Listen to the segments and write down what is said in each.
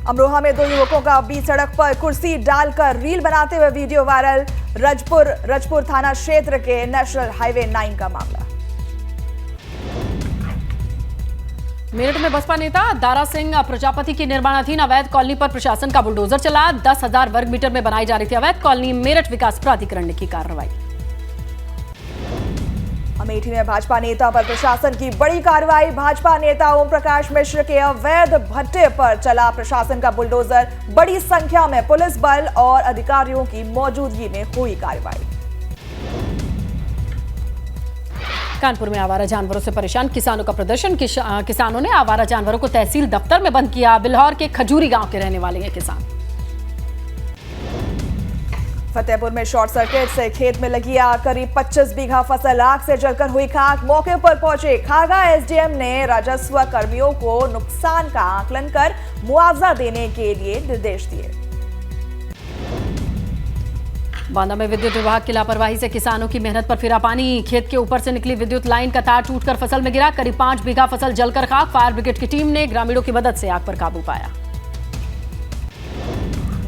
अमरोहा में दो युवकों का बीच सड़क पर कुर्सी डालकर रील बनाते हुए वीडियो वायरल। रजपुर थाना क्षेत्र के नेशनल हाईवे 9 का मामला। मेरठ में बसपा नेता दारा सिंह प्रजापति की निर्माणाधीन अवैध कॉलोनी पर प्रशासन का बुलडोजर चला। 10,000 वर्ग मीटर में बनाई जा रही थी अवैध कॉलोनी। मेरठ विकास प्राधिकरण ने की कार्रवाई। अमेठी में भाजपा नेता पर प्रशासन की बड़ी कार्रवाई। भाजपा नेता ओम प्रकाश मिश्र के अवैध भट्टे पर चला प्रशासन का बुलडोजर। बड़ी संख्या में पुलिस बल और अधिकारियों की मौजूदगी में हुई कार्रवाई। कानपुर में आवारा जानवरों से परेशान किसानों का प्रदर्शन। किसानों ने आवारा जानवरों को तहसील दफ्तर में बंद किया। बिल्हौर के खजूरी गांव के रहने वाले हैं किसान। फतेहपुर में शॉर्ट सर्किट से खेत में लगी आग। करीब 25 बीघा फसल आग से जलकर हुई खाक। मौके पर पहुंचे खागा एसडीएम ने राजस्व कर्मियों को नुकसान का आकलन कर मुआवजा देने के लिए निर्देश दिए। बांदा में विद्युत विभाग की लापरवाही से किसानों की मेहनत पर फिरा पानी। खेत के ऊपर से निकली विद्युत लाइन का तार टूटकर फसल में गिरा। करीब 5 बीघा फसल जलकर खाक। फायर ब्रिगेड की टीम ने ग्रामीणों की मदद से आग पर काबू पाया।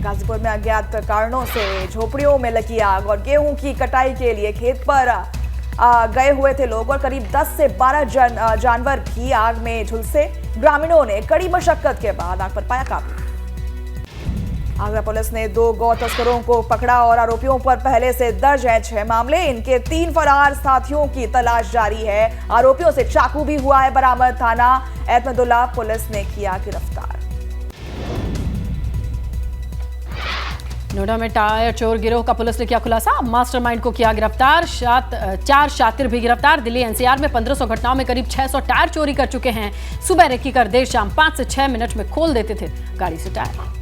गाजीपुर में अज्ञात कारणों से झोपड़ियों में लगी आग और गेहूं की कटाई के लिए खेत पर गए हुए थे लोग और करीब 10 से 12 जानवर भी आग में झुलसे। ग्रामीणों ने कड़ी मशक्कत के बाद आग पर पाया काबू। आगरा पुलिस ने 2 गौ तस्करों को पकड़ा और आरोपियों पर पहले से दर्ज है 6 मामले। इनके 3 फरार साथियों की तलाश जारी है। आरोपियों से चाकू भी हुआ है बरामद। थाना एतमदुल्ला पुलिस ने किया गिरफ्तार। नोएडा में टायर चोर गिरोह का पुलिस ने किया खुलासा। मास्टरमाइंड को किया गिरफ्तार। 4 शातिर भी गिरफ्तार। दिल्ली एनसीआर में 1500 घटनाओं में करीब 600 टायर चोरी कर चुके हैं। सुबह रेकी कर देर शाम 5 से 6 मिनट में खोल देते थे गाड़ी से टायर।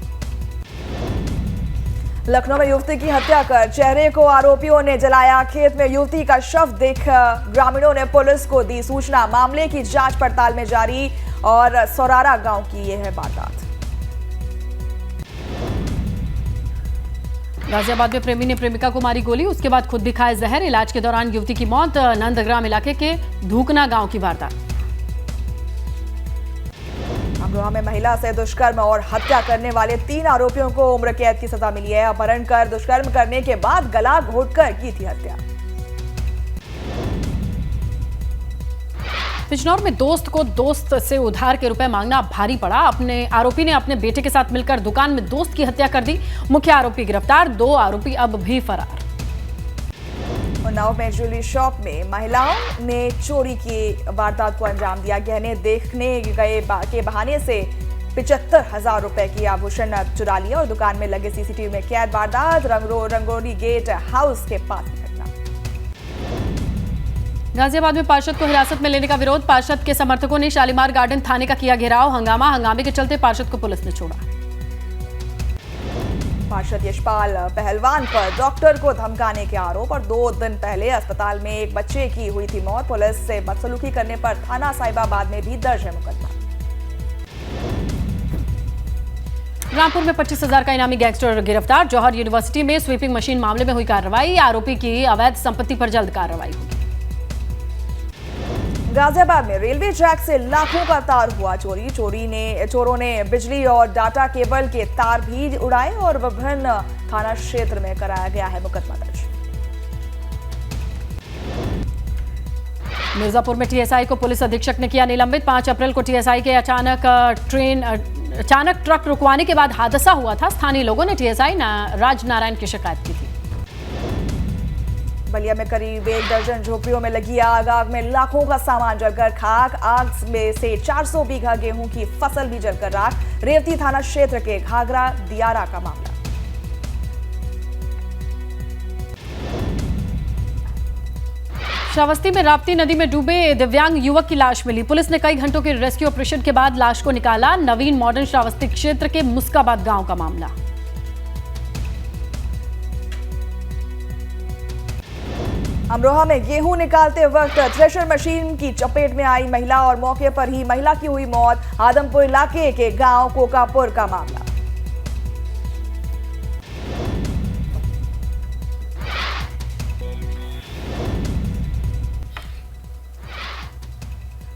लखनऊ में युवती की हत्या कर चेहरे को आरोपियों ने जलाया। खेत में युवती का शव देख ग्रामीणों ने पुलिस को दी सूचना। मामले की जांच पड़ताल में जारी और सौरारा गांव की यह है वारदात। गाजियाबाद में प्रेमी ने प्रेमिका को मारी गोली। उसके बाद खुद भी खाए जहर। इलाज के दौरान युवती की मौत। नंदग्राम इलाके के धूकना गांव की वारदात। अमरोहा में महिला से दुष्कर्म और हत्या करने वाले 3 आरोपियों को उम्र कैद की सजा मिली है। अपहरण कर दुष्कर्म करने के बाद गला घोंटकर की थी हत्या। बिजनौर में दोस्त को दोस्त से उधार के रुपए मांगना भारी पड़ा। आरोपी ने अपने बेटे के साथ मिलकर दुकान में दोस्त की हत्या कर दी। मुख्य आरोपी गिरफ्तार। 2 आरोपी अब भी फरार। उन्नाव में ज्वेलरी शॉप में महिलाओं ने चोरी की वारदात को अंजाम दिया। गहने देखने गए के बहाने से 75,000 रुपए की आभूषण चुरा लिया और दुकान में लगे सीसीटीवी में कैद वारदात। रंगोली गेट हाउस के पास की घटना। गाजियाबाद में पार्षद को हिरासत में लेने का विरोध। पार्षद के समर्थकों ने शालीमार गार्डन थाने का किया घेराव। हंगामे के चलते पार्षद को पुलिस ने छोड़ा। पार्षद यशपाल पहलवान पर डॉक्टर को धमकाने के आरोप और 2 दिन पहले अस्पताल में एक बच्चे की हुई थी मौत। पुलिस से बदसलूकी करने पर थाना साहिबाबाद में भी दर्ज है मुकदमा। रामपुर में 25,000 का इनामी गैंगस्टर गिरफ्तार। जौहर यूनिवर्सिटी में स्वीपिंग मशीन मामले में हुई कार्रवाई। आरोपी की अवैध संपत्ति पर जल्द कार्रवाई होगी। गाजियाबाद में रेलवे ट्रैक से लाखों का तार हुआ चोरी। चोरों ने बिजली और डाटा केबल के तार भी उड़ाए और विभिन्न थाना क्षेत्र में कराया गया है मुकदमा दर्ज। मिर्जापुर में टीएसआई को पुलिस अधीक्षक ने किया निलंबित। 5 अप्रैल को टीएसआई के अचानक ट्रक रुकवाने के बाद हादसा हुआ था। स्थानीय लोगों ने टीएसआई राजनारायण की शिकायत की थी। बलिया में करीब 1 दर्जन झोपड़ियों में लगी आग में लाखों का सामान जलकर खाक। आग में से 400 बीघा गेहूं की फसल भी जलकर राख। रेवती थाना क्षेत्र के घाघरा दियारा का मामला। श्रावस्ती में राप्ती नदी में डूबे दिव्यांग युवक की लाश मिली। पुलिस ने कई घंटों के रेस्क्यू ऑपरेशन के बाद लाश को निकाला। नवीन मॉडर्न श्रावस्ती क्षेत्र के मुस्काबाद गांव का मामला। अमरोहा में गेहूं निकालते वक्त थ्रेशर मशीन की चपेट में आई महिला और मौके पर ही महिला की हुई मौत। आदमपुर इलाके के गांव कोकापुर का मामला।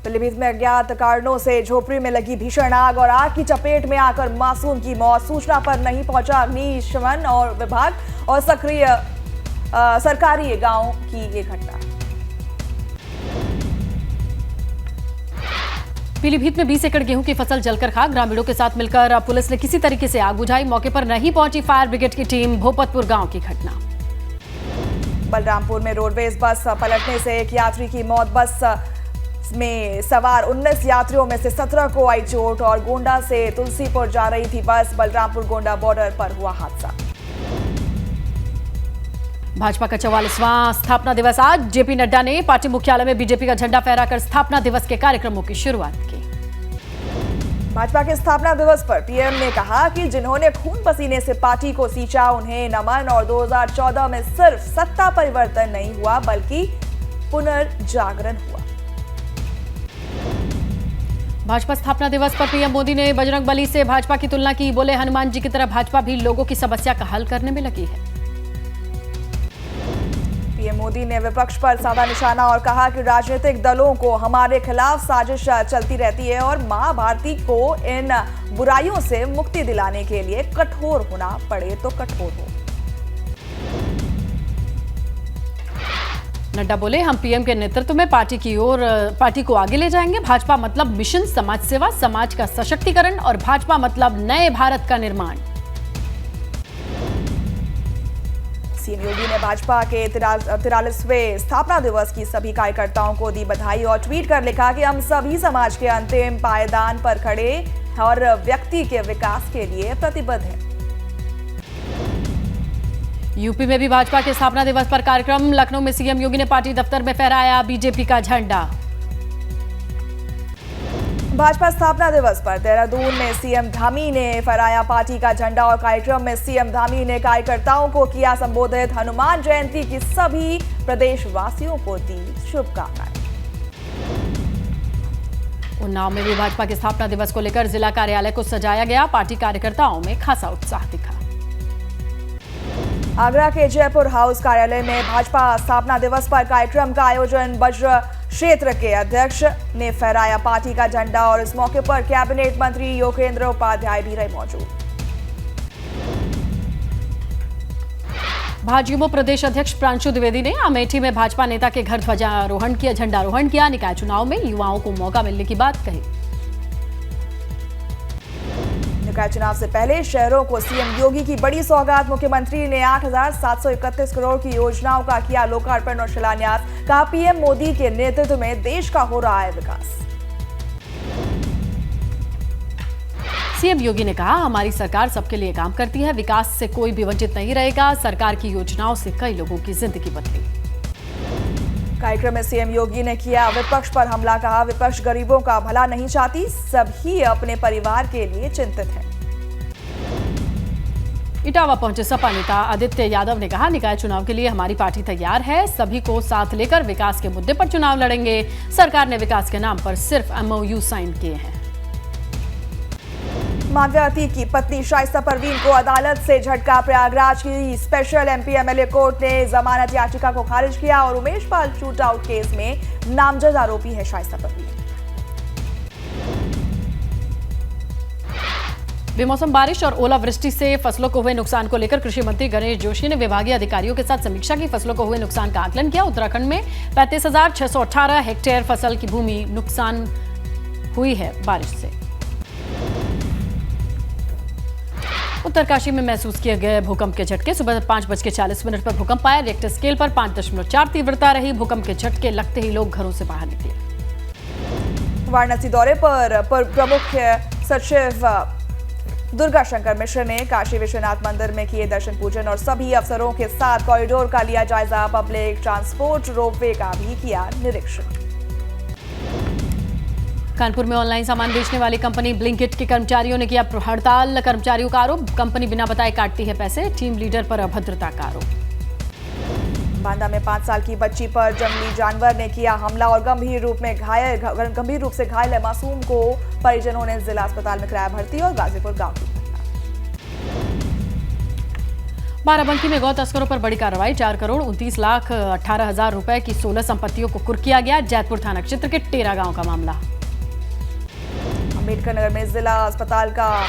पीलीभीत में अज्ञात कारणों से झोपड़ी में लगी भीषण आग और आग की चपेट में आकर मासूम की मौत। सूचना पर नहीं पहुंचा अग्निशमन और विभाग और सक्रिय सरकारी गांव की ये घटना। पीलीभीत में 20 एकड़ गेहूं की फसल जलकर खाक। ग्रामीणों के साथ मिलकर पुलिस ने किसी तरीके से आग बुझाई। मौके पर नहीं पहुंची फायर ब्रिगेड की टीम। भोपतपुर गांव की घटना। बलरामपुर में रोडवेज बस पलटने से एक यात्री की मौत। बस में सवार 19 यात्रियों में से 17 को आई चोट और गोंडा से तुलसीपुर जा रही थी बस। बलरामपुर गोंडा बॉर्डर पर हुआ हादसा। भाजपा का 44वां स्थापना दिवस आज। जेपी नड्डा ने पार्टी मुख्यालय में बीजेपी का झंडा फहराकर स्थापना दिवस के कार्यक्रमों की शुरुआत की। भाजपा के स्थापना दिवस पर पीएम ने कहा कि जिन्होंने खून पसीने से पार्टी को सींचा उन्हें नमन और 2014 में सिर्फ सत्ता परिवर्तन नहीं हुआ बल्कि पुनर्जागरण हुआ। भाजपा स्थापना दिवस पर पीएम मोदी ने बजरंग बली से भाजपा की तुलना की। बोले हनुमान जी की तरह भाजपा भी लोगों की समस्या का हल करने में लगी है। पीएम मोदी ने विपक्ष पर साधा निशाना और कहा कि राजनीतिक दलों को हमारे खिलाफ साजिश चलती रहती है और मां भारती को इन बुराइयों से मुक्ति दिलाने के लिए कठोर होना पड़े तो कठोर हो। नड्डा बोले हम पीएम के नेतृत्व में पार्टी को आगे ले जाएंगे। भाजपा मतलब मिशन, समाज सेवा, समाज का सशक्तिकरण और भाजपा मतलब नए भारत का निर्माण। सीएम योगी ने भाजपा के 43वें स्थापना दिवस की सभी कार्यकर्ताओं को दी बधाई और ट्वीट कर लिखा कि हम सभी समाज के अंतिम पायदान पर खड़े और व्यक्ति के विकास के लिए प्रतिबद्ध हैं। यूपी में भी भाजपा के स्थापना दिवस पर कार्यक्रम। लखनऊ में सीएम योगी ने पार्टी दफ्तर में फहराया बीजेपी का झंडा। भाजपा स्थापना दिवस पर देहरादून में सीएम धामी ने फहराया पार्टी का झंडा और कार्यक्रम में सीएम धामी ने कार्यकर्ताओं को किया संबोधित। हनुमान जयंती की सभी प्रदेशवासियों को दी शुभकामनाएं। उन्नाव में भी भाजपा के स्थापना दिवस को लेकर जिला कार्यालय को सजाया गया। पार्टी कार्यकर्ताओं में खासा उत्साह दिखा। आगरा के जयपुर हाउस कार्यालय में भाजपा स्थापना दिवस पर कार्यक्रम का आयोजन। वज्र क्षेत्र के अध्यक्ष ने फहराया पार्टी का झंडा और इस मौके पर कैबिनेट मंत्री योगेंद्र उपाध्याय भी रहे मौजूद। भाजयुमो प्रदेश अध्यक्ष प्रांशु द्विवेदी ने अमेठी में भाजपा नेता के घर ध्वजारोहण किया, झंडारोहण किया। निकाय चुनाव में युवाओं को मौका मिलने की बात कही। निकाय चुनाव से पहले शहरों को सीएम योगी की बड़ी सौगात। मुख्यमंत्री ने 8,731 करोड़ की योजनाओं का किया लोकार्पण और शिलान्यास। कहा पीएम मोदी के नेतृत्व में देश का हो रहा है विकास। सीएम योगी ने कहा हमारी सरकार सबके लिए काम करती है, विकास से कोई भी वंचित नहीं रहेगा। सरकार की योजनाओं से कई लोगों की जिंदगी बदली। कार्यक्रम में सीएम योगी ने किया विपक्ष पर हमला। कहा विपक्ष गरीबों का भला नहीं चाहती, सभी अपने परिवार के लिए चिंतित हैं। इटावा पहुंचे सपा नेता आदित्य यादव ने कहा निकाय चुनाव के लिए हमारी पार्टी तैयार है, सभी को साथ लेकर विकास के मुद्दे पर चुनाव लड़ेंगे। सरकार ने विकास के नाम पर सिर्फ MOU साइन किए हैं। मायावती की पत्नी शाइस्ता परवीन को अदालत से झटका। प्रयागराज की स्पेशल MP MLA कोर्ट ने जमानत याचिका को खारिज किया और उमेश पाल शूटआउट केस में नामजद आरोपी है शाइस्ता परवीन। बेमौसम बारिश और ओलावृष्टि से फसलों को हुए नुकसान को लेकर कृषि मंत्री गणेश जोशी ने विभागीय अधिकारियों के साथ समीक्षा की। फसलों को हुए नुकसान का आकलन किया। उत्तराखंड में 35,618 हेक्टेयर फसल की भूमि नुकसान हुई है बारिश से। उत्तरकाशी में महसूस किए गए भूकंप के झटके। सुबह 5:40 पर भूकंप आया। रिक्टर स्केल पर 5.4 तीव्रता रही। भूकंप के झटके लगते ही लोग घरों से बाहर निकले। वाराणसी दौरे पर प्रमुख सचिव दुर्गा शंकर मिश्र ने काशी विश्वनाथ मंदिर में किए दर्शन पूजन और सभी अफसरों के साथ कॉरिडोर का लिया जायजा। पब्लिक ट्रांसपोर्ट रोपवे का भी किया निरीक्षण। कानपुर में ऑनलाइन सामान बेचने वाली कंपनी ब्लिंकिट के कर्मचारियों ने किया हड़ताल। कर्मचारियों का आरोप कंपनी बिना बताए काटती है पैसे। टीम लीडर पर अभद्रता का आरोप। बांदा में 5 साल की बच्ची पर जंगली जानवर ने किया हमला और गंभीर रूप से घायल है मासूम को परिजनों ने जिला अस्पताल में कराया भर्ती। और गाजीपुर गांव की बाराबंकी में गौ तस्करों पर बड़ी कार्रवाई। 4,29,18,000 रुपए की 16 संपत्तियों को कुर्क किया गया। जैतपुर थाना क्षेत्र के टेरा गांव का मामला। अम्बेडकर नगर में जिला अस्पताल का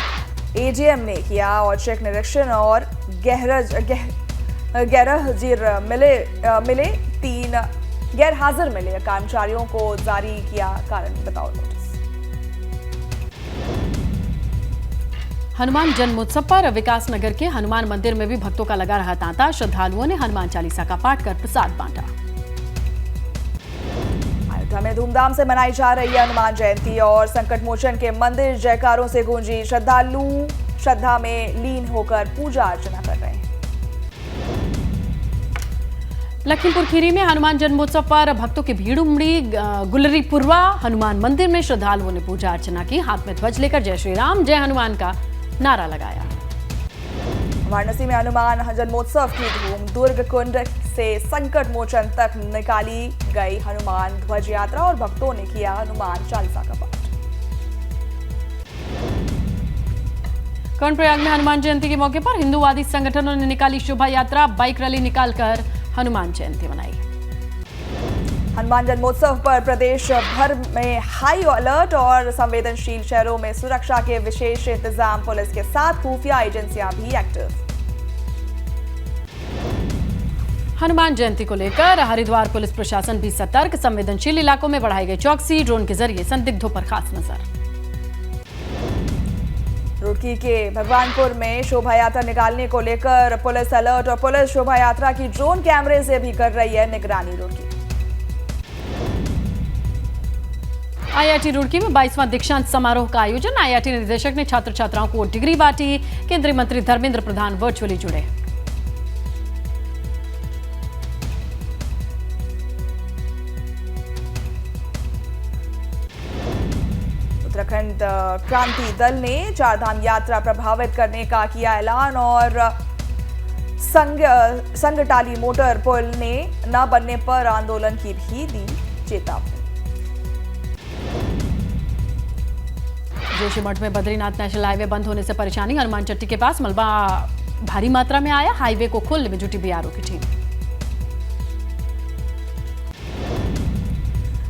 एजीएम ने किया औचक निरीक्षण और गैरहाजिर मिले कर्मचारियों को जारी किया कारण बताओ नोटिस। हनुमान जन्मोत्सव पर विकास नगर के हनुमान मंदिर में भी भक्तों का लगा रहा तांता। श्रद्धालुओं ने हनुमान चालीसा का पाठ कर प्रसाद बांटा। अयोध्या में धूमधाम से मनाई जा रही है हनुमान जयंती और संकट मोचन के मंदिर जयकारों से गूंजी। श्रद्धालु श्रद्धा में लीन होकर पूजा अर्चना कर रहे हैं। लखीमपुर खीरी में हनुमान जन्मोत्सव पर भक्तों की भीड़ उमड़ी। गुलरीपुरवा हनुमान मंदिर में श्रद्धालुओं ने पूजा अर्चना की। हाथ में ध्वज लेकर जय श्री राम जय हनुमान का नारा लगाया। वाराणसी में हनुमान जन्मोत्सव की धूम। दुर्ग कुंड से संकट मोचन तक निकाली गई हनुमान ध्वज यात्रा और भक्तों ने किया हनुमान चालीसा का पाठ। कर्णप्रयाग में हनुमान जयंती के मौके पर हिंदूवादी संगठनों ने निकाली शोभा यात्रा। बाइक रैली निकालकर हनुमान जयंती मनाई। हनुमान जन्मोत्सव पर प्रदेश भर में हाई अलर्ट और संवेदनशील शहरों में सुरक्षा के विशेष इंतजाम। पुलिस के साथ खुफिया एजेंसियां भी एक्टिव। हनुमान जयंती को लेकर हरिद्वार पुलिस प्रशासन भी सतर्क। संवेदनशील इलाकों में बढ़ाई गई चौकसी। ड्रोन के जरिए संदिग्धों पर खास नजर। रुड़की के भगवानपुर में शोभा यात्रा निकालने को लेकर पुलिस अलर्ट और पुलिस शोभा यात्रा की ड्रोन कैमरे से भी कर रही है निगरानी। रुड़की आईआईटी रुड़की में 22वां दीक्षांत समारोह का आयोजन। आईआईटी निदेशक ने छात्र छात्राओं को डिग्री बांटी। केंद्रीय मंत्री धर्मेंद्र प्रधान वर्चुअली जुड़े। उत्तराखंड क्रांति दल ने चारधाम यात्रा प्रभावित करने का किया ऐलान और संगटाली मोटर पुल ने न बनने पर आंदोलन की भी दी चेतावनी। जोशीमठ में बद्रीनाथ नेशनल हाईवे बंद होने से परेशानी। हनुमान चट्टी के पास मलबा भारी मात्रा में आया। हाईवे को खोलने में जुटी बीआरओ की टीम।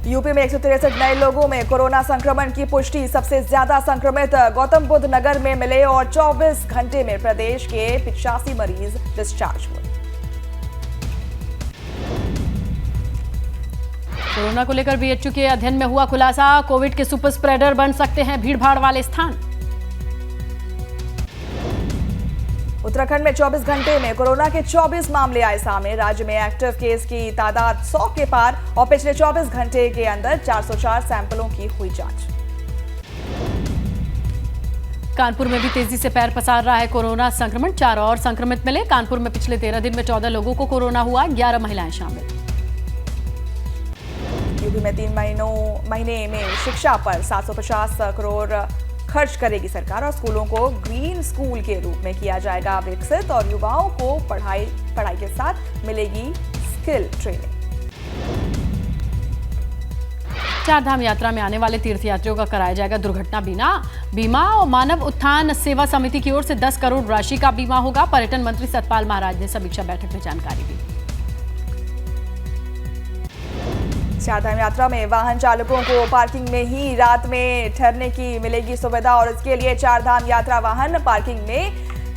यूपी में 163 नए लोगों में कोरोना संक्रमण की पुष्टि। सबसे ज्यादा संक्रमित गौतम बुद्ध नगर में मिले और 24 घंटे में प्रदेश के 85 मरीज डिस्चार्ज हुए। कोरोना को लेकर बीएचयू के अध्ययन में हुआ खुलासा। कोविड के सुपर स्प्रेडर बन सकते हैं भीड़भाड़ वाले स्थान। उत्तराखंड में 24 घंटे में कोरोना के 24 मामले आए सामने। राज्य में एक्टिव केस की तादाद 100 के पार और पिछले 24 घंटे के अंदर 404 सैंपलों की हुई जांच। कानपुर में भी तेजी से पैर पसार रहा है कोरोना संक्रमण। 4 और संक्रमित मिले। कानपुर में पिछले 13 दिन में 14 लोगों को कोरोना हुआ। 11 महिलाएं शामिल। यूपी में 3 महीने में शिक्षा पर 750 करोड़ खर्च करेगी सरकार और स्कूलों को ग्रीन स्कूल के रूप में किया जाएगा विकसित और युवाओं को पढ़ाई के साथ मिलेगी स्किल ट्रेनिंग। चारधाम यात्रा में आने वाले तीर्थयात्रियों का कराया जाएगा दुर्घटना बीमा और मानव उत्थान सेवा समिति की ओर से 10 करोड़ राशि का बीमा होगा। पर्यटन मंत्री सतपाल महाराज ने समीक्षा बैठक में जानकारी दी। चारधाम यात्रा में वाहन चालकों को पार्किंग में ही रात में ठहरने की मिलेगी सुविधा और इसके लिए चारधाम यात्रा वाहन पार्किंग में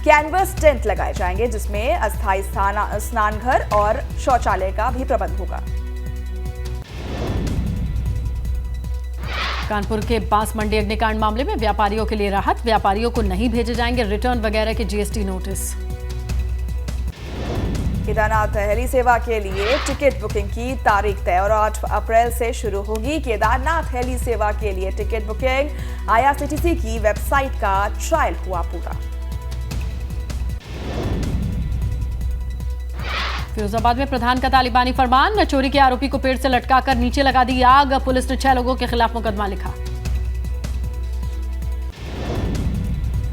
कैनवस टेंट लगाए जाएंगे जिसमें अस्थायी स्नान घर और शौचालय का भी प्रबंध होगा। कानपुर के बांस मंडी अग्निकांड मामले में व्यापारियों के लिए राहत। व्यापारियों को नहीं भेजे जाएंगे रिटर्न वगैरह के जीएसटी नोटिस। केदारनाथ हेली सेवा के लिए टिकट बुकिंग की तारीख तय और 8 अप्रैल से शुरू होगी केदारनाथ हेली सेवा के लिए टिकट बुकिंग। आईआरसीटीसी की वेबसाइट का ट्रायल हुआ पूरा। फिरोजाबाद में प्रधान का तालिबानी फरमान। चोरी के आरोपी को पेड़ से लटकाकर नीचे लगा दी आग। पुलिस ने 6 लोगों के खिलाफ मुकदमा लिखा।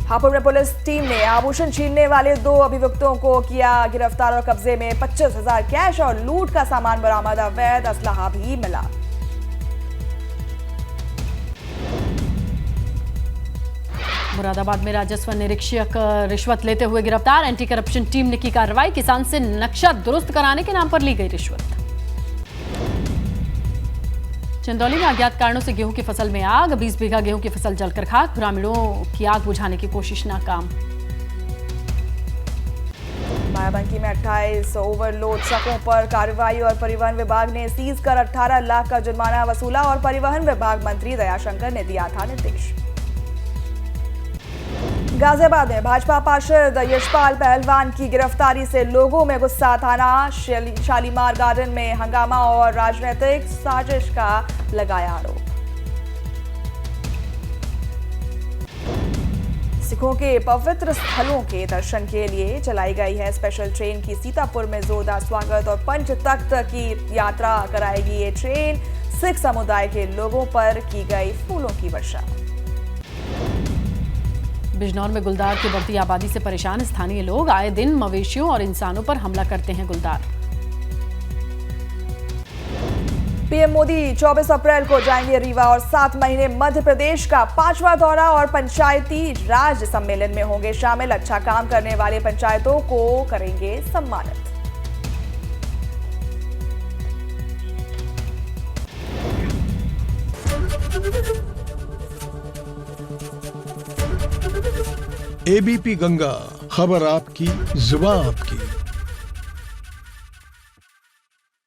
हापुड़ में पुलिस टीम ने आभूषण छीनने वाले 2 अभियुक्तों को किया गिरफ्तार और कब्जे में 25,000 कैश और लूट का सामान बरामद। अवैध असलाहा भी मिला। मुरादाबाद में राजस्व निरीक्षक रिश्वत लेते हुए गिरफ्तार। एंटी करप्शन टीम ने की कार्रवाई। किसान से नक्शा दुरुस्त कराने के नाम पर ली गई रिश्वत। चंदौली में अज्ञात कारणों से गेहूं की फसल में आग। 20 बीघा गेहूं की फसल जलकर खाक। ग्रामीणों की आग बुझाने की कोशिश नाकाम। बाराबंकी में 28 ओवरलोड ट्रकों पर कार्रवाई और परिवहन विभाग ने सीज कर 18 लाख का जुर्माना वसूला और परिवहन विभाग मंत्री दयाशंकर ने दिया था निर्देश। गाजियाबाद में भाजपा पार्षद यशपाल पहलवान की गिरफ्तारी से लोगों में गुस्सा। थाना शालीमार गार्डन में हंगामा और राजनीतिक साजिश का लगाया आरोप। सिखों के पवित्र स्थलों के दर्शन के लिए चलाई गई है स्पेशल ट्रेन की सीतापुर में जोरदार स्वागत और पंच तख्त की यात्रा कराएगी ये ट्रेन। सिख समुदाय के लोगों पर की गई फूलों की वर्षा। बिजनौर में गुलदार की बढ़ती आबादी से परेशान स्थानीय लोग। आए दिन मवेशियों और इंसानों पर हमला करते हैं गुलदार। पीएम मोदी 24 अप्रैल को जाएंगे रीवा और 7 महीने मध्य प्रदेश का 5वां दौरा और पंचायती राज सम्मेलन में होंगे शामिल। अच्छा काम करने वाले पंचायतों को करेंगे सम्मानित। एबीपी गंगा, खबर आपकी, जुबान आपकी।